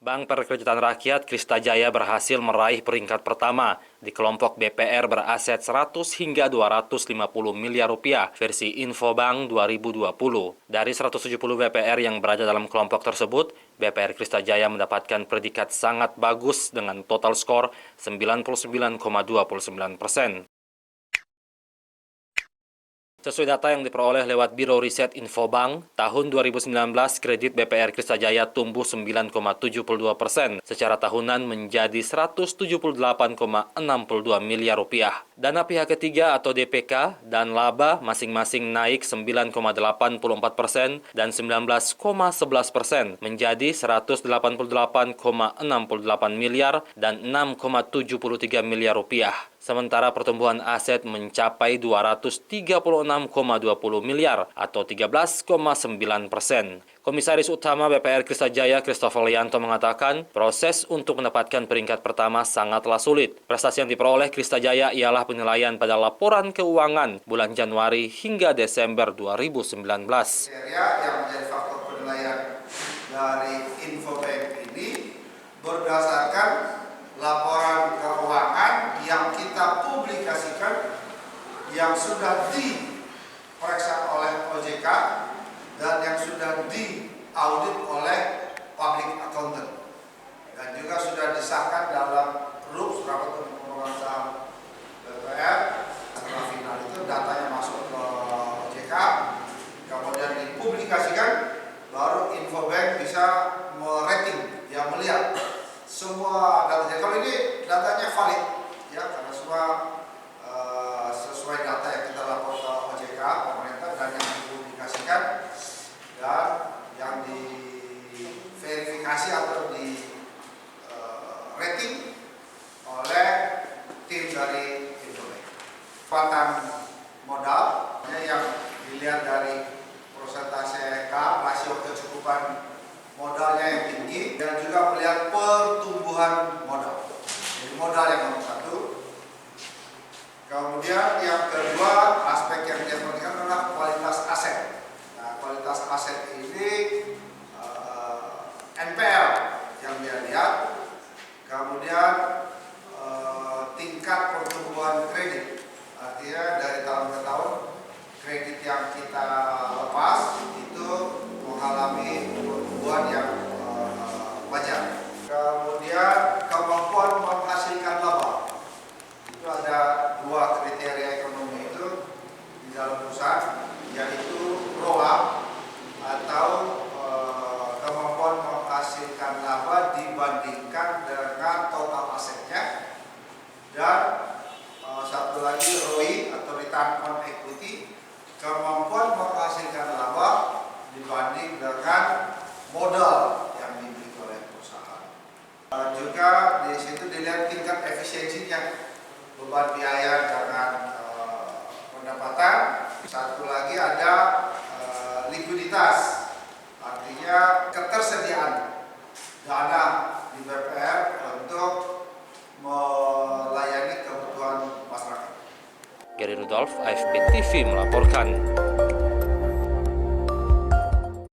Bank Perkreditan Rakyat Krista Jaya berhasil meraih peringkat pertama di kelompok BPR beraset 100 hingga 250 miliar rupiah versi Infobank 2020. Dari 170 BPR yang berada dalam kelompok tersebut, BPR Krista Jaya mendapatkan predikat sangat bagus dengan total skor 99,29%. Sesuai data yang diperoleh lewat Biro Riset Infobank, tahun 2019 kredit BPR Krista Jaya tumbuh 9,72%, secara tahunan menjadi 178,62 miliar rupiah. Dana pihak ketiga atau DPK dan laba masing-masing naik 9,84% dan 19,11% menjadi 188,68 miliar dan 6,73 miliar rupiah. Sementara pertumbuhan aset mencapai 236,20 miliar atau 13,9%. Komisaris Utama BPR Krista Jaya, Christopher Lianto mengatakan, proses untuk mendapatkan peringkat pertama sangatlah sulit. Prestasi yang diperoleh Krista Jaya ialah penilaian pada laporan keuangan bulan Januari hingga Desember 2019. Kriteria yang menjadi faktor penilaian dari Infobank ini berdasarkan laporan keuangan yang kita publikasikan yang sudah diperiksa oleh OJK dan yang sudah diaudit oleh public accountant dan juga sudah disahkan dalam RUPS rapat umum pemegang saham BPR. Setelah final itu datanya masuk ke OJK, kemudian dipublikasikan, baru Infobank bisa merating, ya melihat semua datanya. Kalau ini datanya valid, ya karena semua sesuai data yang kita lapor ke OJK pemerintah dan yang dipublikasikan dan yang diverifikasi atau di rating oleh tim dari Infobank. Kekuatan modal yang dilihat dari persentase K, rasio kecukupan modalnya yang tinggi, dan juga melihat pertumbuhan modal. Jadi modal yang nomor satu. Kemudian yang kedua, aspek yang dia perhatikan adalah kualitas aset. Nah, kualitas aset ini NPL yang dia lihat. Kemudian tingkat pertumbuhan kredit. Artinya dari tahun ke tahun kredit yang kita lepas itu mengalami pertumbuhan yang wajar. Kemudian kemampuan menghasilkan laba. Itu ada dua kriteria ekonomi itu di dalam perusahaan, yaitu ROA atau kemampuan menghasilkan laba dibandingkan dengan total asetnya, dan satu lagi ROI atau return on equity, kemampuan menghasilkan laba dibanding dengan modal yang dimiliki oleh perusahaan. Juga di situ dilihat tingkat efisiensinya, beban biaya dengan pendapatan. Satu lagi ada likuiditas, artinya ketersediaan dana di BPR untuk melayani kebutuhan masyarakat. Gary Rudolf, AFP TV melaporkan.